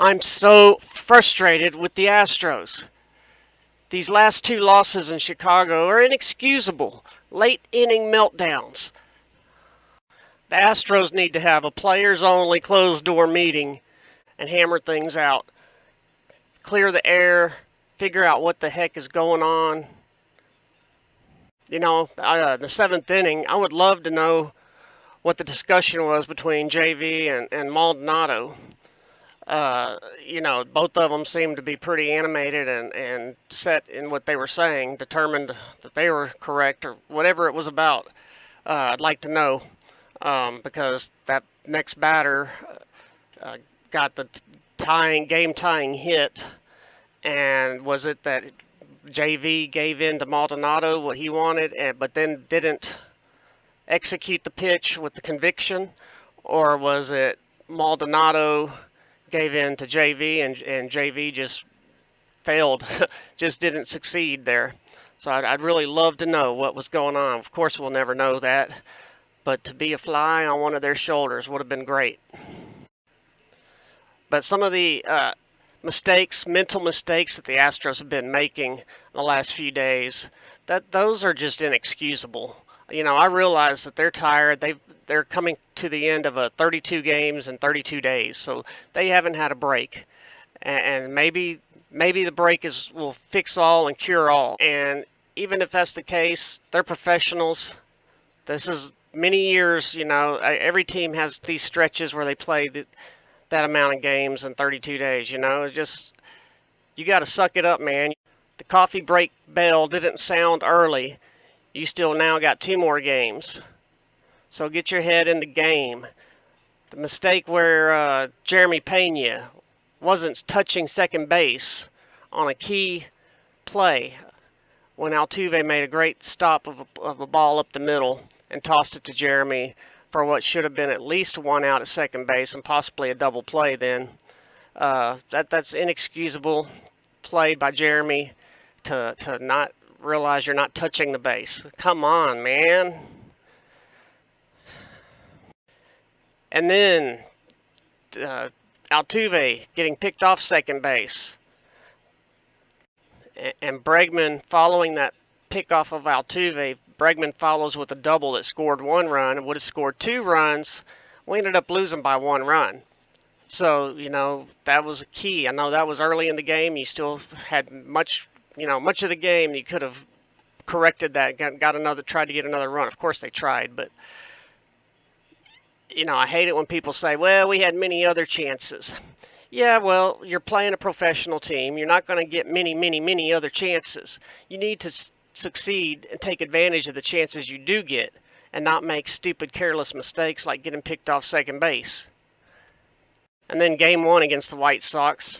I'm so frustrated with the Astros. These last two losses in Chicago are inexcusable. Late inning meltdowns. The Astros need to have a players only closed door meeting and hammer things out. Clear the air, figure out what the heck is going on. The seventh inning, I would love to know what the discussion was between JV and Maldonado. Both of them seemed to be pretty animated and set in what they were saying, determined that they were correct or whatever it was about. I'd like to know because that next batter uh, got the game tying hit, and was it that JV gave in to Maldonado what he wanted, but then didn't execute the pitch with the conviction, or was it Maldonado gave in to JV and JV just failed, just didn't succeed there? So I'd really love to know what was going on. Of course, we'll never know that, but to be a fly on one of their shoulders would have been great. But some of the mental mistakes that the Astros have been making in the last few days, those are just inexcusable. I realize that they're tired. They're coming to the end of a 32 games in 32 days, so they haven't had a break. And maybe the break will fix all and cure all. And even if that's the case, they're professionals. This is many years. Every team has these stretches where they play that amount of games in 32 days. It's just, you got to suck it up, man. The coffee break bell didn't sound early. You still now got two more games. So get your head in the game. The mistake where Jeremy Pena wasn't touching second base on a key play when Altuve made a great stop of a ball up the middle and tossed it to Jeremy for what should have been at least one out at second base and possibly a double play then. That's inexcusable play by Jeremy to not realize you're not touching the base. Come on, man. And then Altuve getting picked off second base. And Bregman following that pickoff of Altuve, Bregman follows with a double that scored one run and would have scored two runs. We ended up losing by one run. So, that was a key. I know that was early in the game. You still had much of the game. You could have corrected that, tried to get another run. Of course they tried, but I hate it when people say, well, we had many other chances. Yeah, well, you're playing a professional team. You're not going to get many, many, many other chances. You need to succeed and take advantage of the chances you do get and not make stupid, careless mistakes like getting picked off second base. And then game one against the White Sox,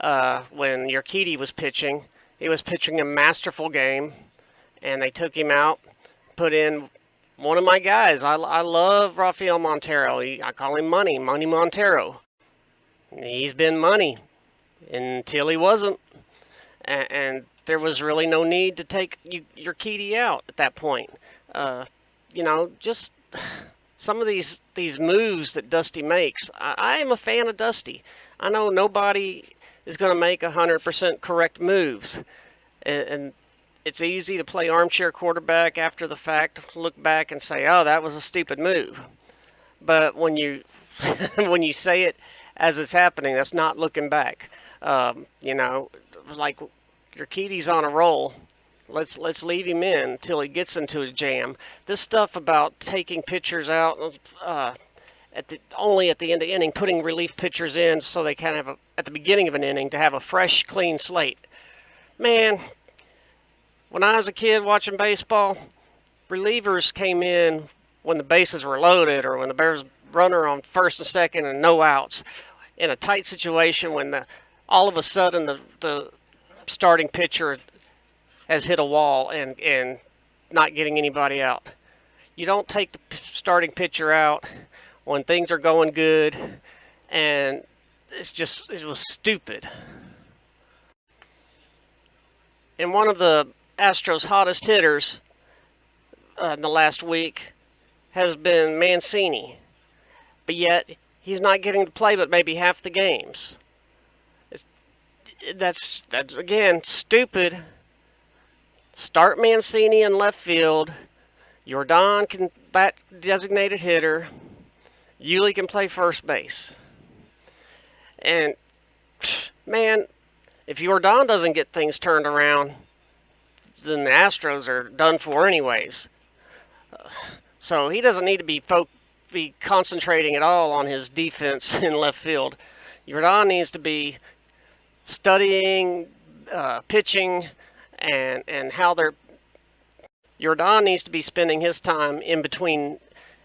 when Urquidy was pitching, he was pitching a masterful game, and they took him out, put in one of my guys. I love Rafael Montero. I call him Money Montero. He's been money until he wasn't. And there was really no need to take Urquidy out at that point. Just some of these moves that Dusty makes. I am a fan of Dusty. I know nobody is going to make 100% correct moves. And it's easy to play armchair quarterback after the fact, look back and say, oh, that was a stupid move. But when you when you say it as it's happening, that's not looking back. Like Urquidy's on a roll. Let's leave him in until he gets into a jam. This stuff about taking pitchers out only at the end of the inning, putting relief pitchers in so they kind of at the beginning of an inning to have a fresh, clean slate. Man, when I was a kid watching baseball, relievers came in when the bases were loaded or when the Bears runner on first and second and no outs in a tight situation when all of a sudden the starting pitcher has hit a wall and not getting anybody out. You don't take the starting pitcher out when things are going good, and it was stupid. And one of the Astros' hottest hitters in the last week has been Mancini. But yet, he's not getting to play but maybe half the games. That's again stupid. Start Mancini in left field. Jordan can bat designated hitter. Yuli can play first base. And man, if Jordan doesn't get things turned around, then the Astros are done for anyways. So he doesn't need to be concentrating at all on his defense in left field. Jordan needs to be studying pitching and how they're. Jordan needs to be spending his time in between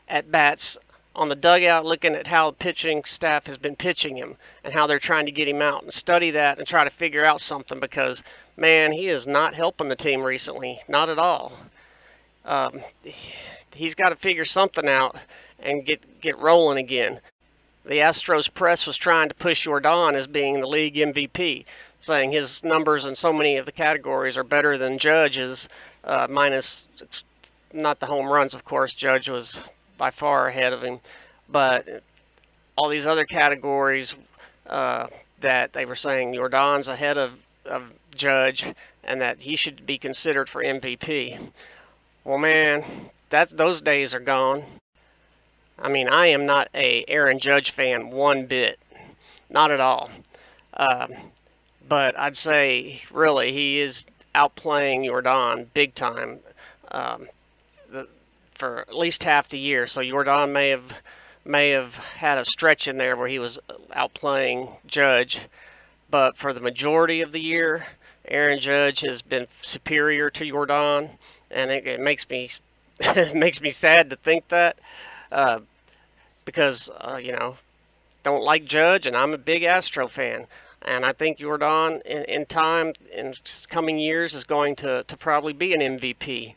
at bats on the dugout, looking at how the pitching staff has been pitching him and how they're trying to get him out, and study that and try to figure out something, because man, he is not helping the team recently, not at all. Um, he's got to figure something out and get rolling again. The Astros press was trying to push Jordan as being the league MVP, saying his numbers in so many of the categories are better than Judge's, minus not the home runs, of course. Judge was by far ahead of him, but all these other categories that they were saying Jordan's ahead of Judge and that he should be considered for MVP. Well, man, those days are gone. I mean, I am not a Aaron Judge fan one bit, not at all. Um, but I'd say really he is outplaying Jordan big time um, the, for at least half the year. So Jordan may have had a stretch in there where he was outplaying Judge, but for the majority of the year, Aaron Judge has been superior to Jordan, and it makes me it makes me sad to think that. Uh, because don't like Judge, and I'm a big Astro fan, and I think Jordan in time in coming years is going to probably be an MVP.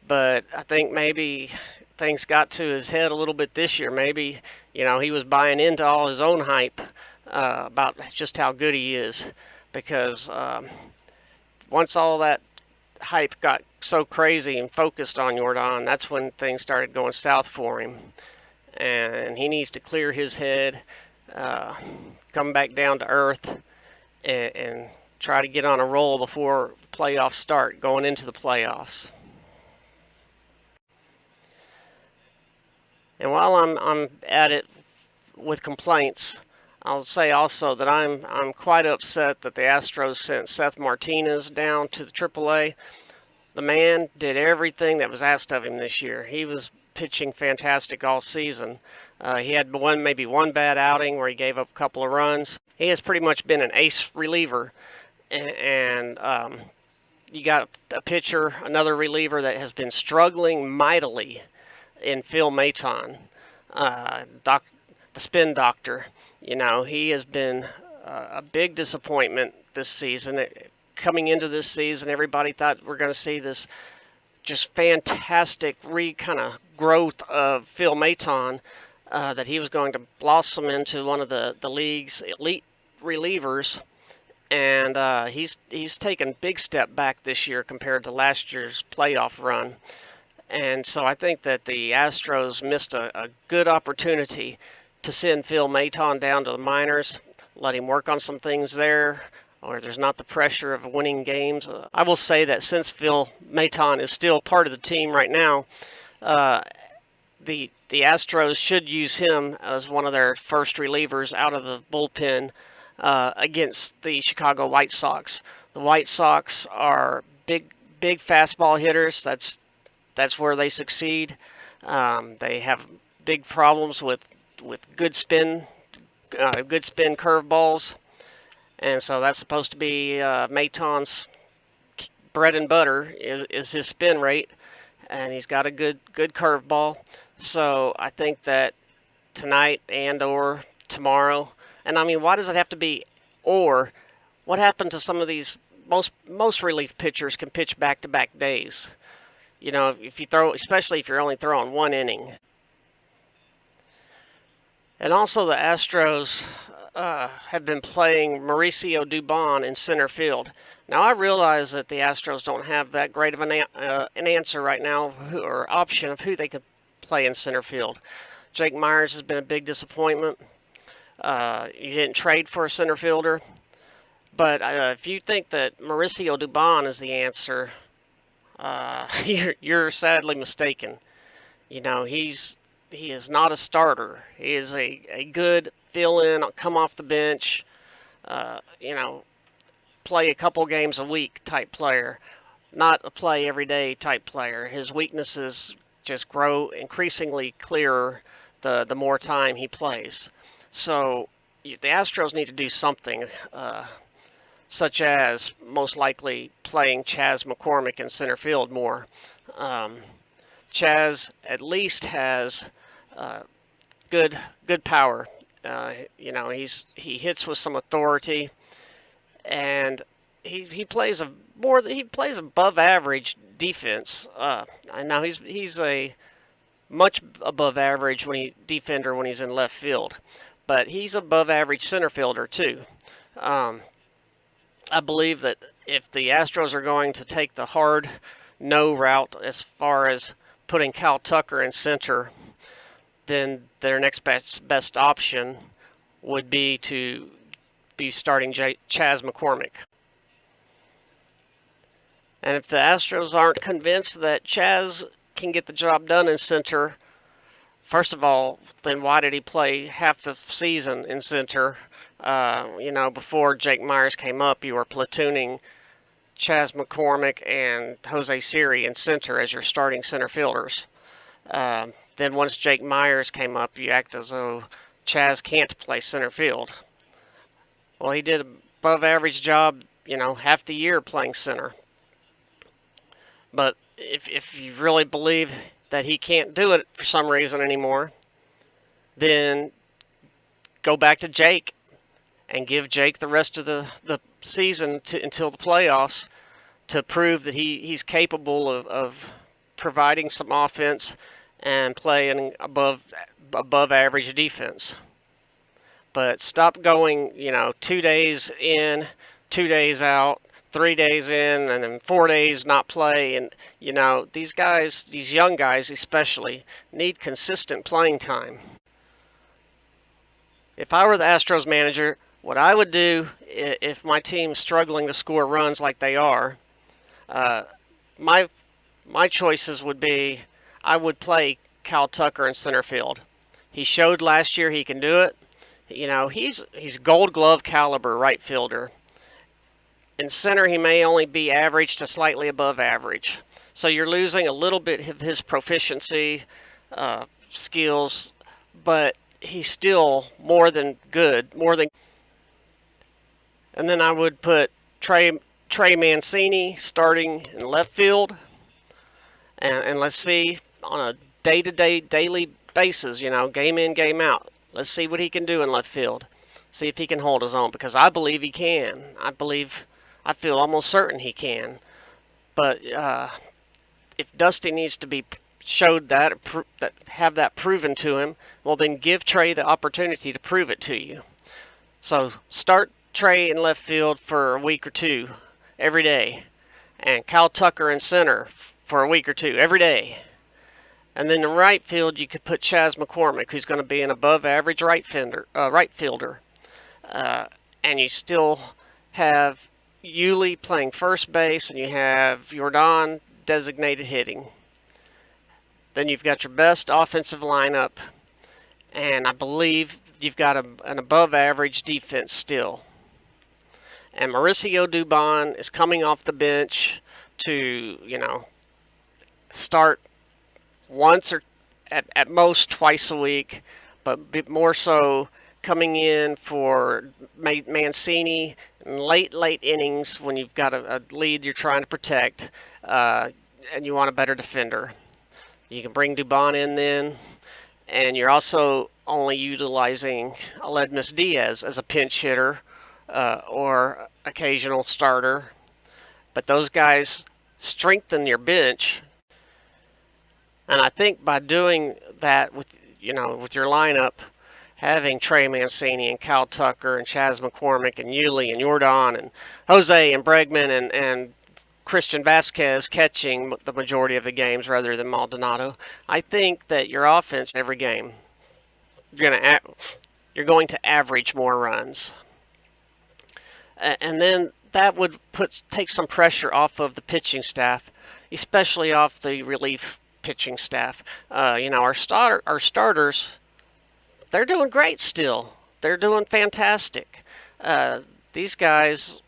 But I think maybe things got to his head a little bit this year. Maybe he was buying into all his own hype about just how good he is, because once all that hype got so crazy and focused on Jordan, that's when things started going south for him. And he needs to clear his head, come back down to earth, and try to get on a roll before playoffs start, going into the playoffs. And while I'm at it with complaints, I'll say also that I'm quite upset that the Astros sent Seth Martinez down to the AAA. The man did everything that was asked of him this year. He was pitching fantastic all season. He had maybe one bad outing where he gave up a couple of runs. He has pretty much been an ace reliever, and you got a pitcher, another reliever that has been struggling mightily in Phil Maton, the spin doctor. He has been a big disappointment this season. Coming into this season, everybody thought we're going to see this just fantastic kind of growth of Phil Maton, that he was going to blossom into one of the league's elite relievers, and he's taken a big step back this year compared to last year's playoff run. And so I think that the Astros missed a good opportunity to send Phil Maton down to the minors, let him work on some things there, or there's not the pressure of winning games. I will say that since Phil Maton is still part of the team right now, the Astros should use him as one of their first relievers out of the bullpen against the Chicago White Sox. The White Sox are big fastball hitters. That's where they succeed. They have big problems with good spin curveballs. And so that's supposed to be Maton's bread and butter is his spin rate, and he's got a good curveball. So I think that tonight and or tomorrow, and I mean, why does it have to be or? What happened to some of these most relief pitchers can pitch back-to-back days? If you throw, especially if you're only throwing one inning. And also the Astros have been playing Mauricio Dubon in center field. Now I realize that the Astros don't have that great of an answer right now, or option of who they could play in center field. Jake Myers has been a big disappointment. You didn't trade for a center fielder, But if you think that Mauricio Dubon is the answer, you're sadly mistaken. You know, he is not a starter. He is a good fill-in, come off the bench, you know, play a couple games a week type player, not a play every day type player. His weaknesses just grow increasingly clearer the more time he plays. So the Astros need to do something, such as most likely playing Chas McCormick in center field more. Um, Chaz at least has uh, good power. You know, he hits with some authority, and he plays he plays above average defense. I know he's a much above average defender when he's in left field, but he's above average center fielder too. Um, I believe that if the Astros are going to take the hard no route as far as putting Cal Tucker in center, then their next best option would be to be starting Chas McCormick. And if the Astros aren't convinced that Chaz can get the job done in center, first of all, then why did he play half the season in center? You know, before Jake Myers came up, you were platooning Chas McCormick and Jose Siri in center as your starting center fielders. Then once Jake Myers came up, you act as though Chaz can't play center field. Well, he did an above average job, you know, half the year playing center. But if you really believe that he can't do it for some reason anymore, then go back to Jake and give Jake the rest of the season until the playoffs to prove that he's capable of providing some offense and playing above average defense. But stop going, you know, 2 days in, 2 days out, 3 days in, and then 4 days not play. And, you know, these guys, these young guys especially, need consistent playing time. If I were the Astros manager, what I would do if my team's struggling to score runs like they are, my choices would be I would play Cal Tucker in center field. He showed last year he can do it. You know, he's Gold Glove caliber right fielder. In center, he may only be average to slightly above average. So you're losing a little bit of his proficiency, skills, but he's still more than good, And then I would put Trey Mancini starting in left field, and let's see on a daily basis, you know, game in, game out. Let's see what he can do in left field. See if he can hold his own, because I believe he can. I feel almost certain he can. But if Dusty needs to be showed that have that proven to him, well, then give Trey the opportunity to prove it to you. So start Trey in left field for a week or two every day, and Cal Tucker in center for a week or two every day. And then in right field, you could put Chas McCormick, who's going to be an above-average right fielder. And you still have Yuli playing first base, and you have Jordan designated hitting. Then you've got your best offensive lineup, and I believe you've got an above-average defense still. And Mauricio Dubon is coming off the bench to, you know, start once or at most twice a week, but more so coming in for Mancini in late innings when you've got a lead you're trying to protect, and you want a better defender. You can bring Dubon in then, and you're also only utilizing Aledmus Diaz as a pinch hitter or occasional starter. But those guys strengthen your bench. And I think by doing that with your lineup, having Trey Mancini and Cal Tucker and Chas McCormick and Yuli and Jordan and Jose and Bregman and Christian Vasquez catching the majority of the games rather than Maldonado, I think that your offense every game, you're going to average more runs. And then that would take some pressure off of the pitching staff, especially off the relief pitching staff. Our starters, they're doing great still. They're doing fantastic. Uh, these guys,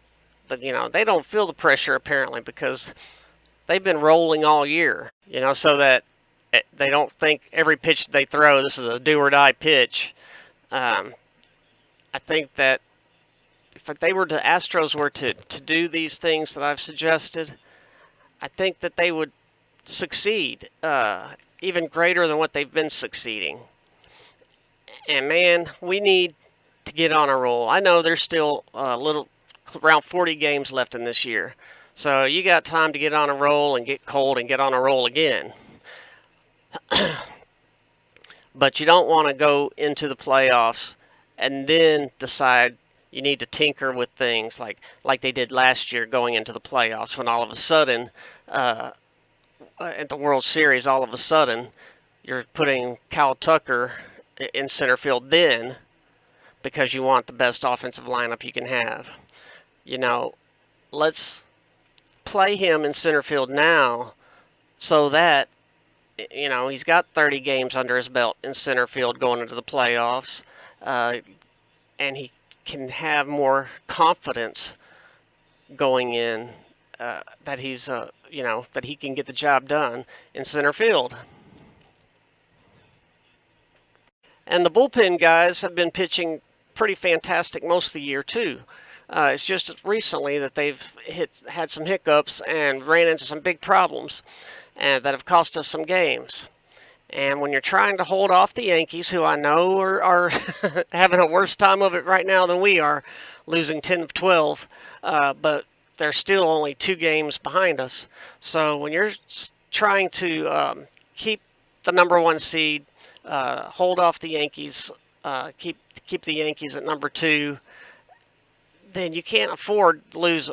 but they don't feel the pressure apparently because they've been rolling all year. So that they don't think every pitch they throw this is a do or die pitch. Um, I think that if the Astros were to do these things that I've suggested, I think that they would succeed even greater than what they've been succeeding. And man, we need to get on a roll. I know there's still around 40 games left in this year. So you got time to get on a roll and get cold and get on a roll again. But you don't want to go into the playoffs and then decide you need to tinker with things like they did last year going into the playoffs when all of a sudden at the World Series, all of a sudden you're putting Kyle Tucker in center field then because you want the best offensive lineup you can have. Let's play him in center field now so that he's got 30 games under his belt in center field going into the playoffs, and he can have more confidence going in that he's that he can get the job done in center field. And the bullpen guys have been pitching pretty fantastic most of the year too. It's just recently that they've had some hiccups and ran into some big problems, and that have cost us some games. And when you're trying to hold off the Yankees, who I know are having a worse time of it right now than we are, losing 10 of 12, but they're still only 2 games behind us. So when you're trying to keep the number 1 seed, hold off the Yankees, keep the Yankees at number 2, then you can't afford to lose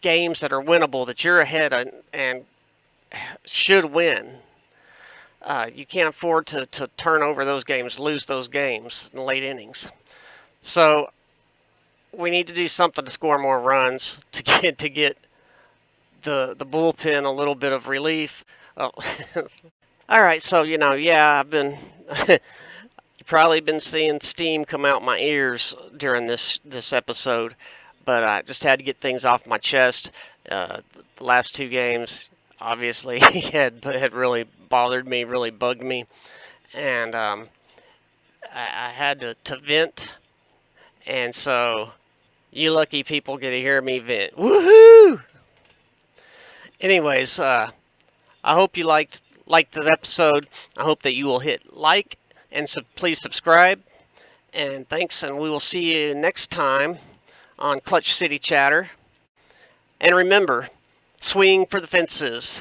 games that are winnable that you're ahead and should win. You can't afford to turn over those games, lose those games in the late innings. So we need to do something to score more runs to get the bullpen a little bit of relief. Oh. All right, so I've been you've probably been seeing steam come out my ears during this episode, but I just had to get things off my chest. The last 2 games obviously had really bothered me, really bugged me, and I had to vent. And so you lucky people get to hear me vent. Woohoo! Anyways, I hope you liked the episode. I hope that you will hit like and please subscribe. And thanks, and we will see you next time on Clutch City Chatter. And remember, swing for the fences.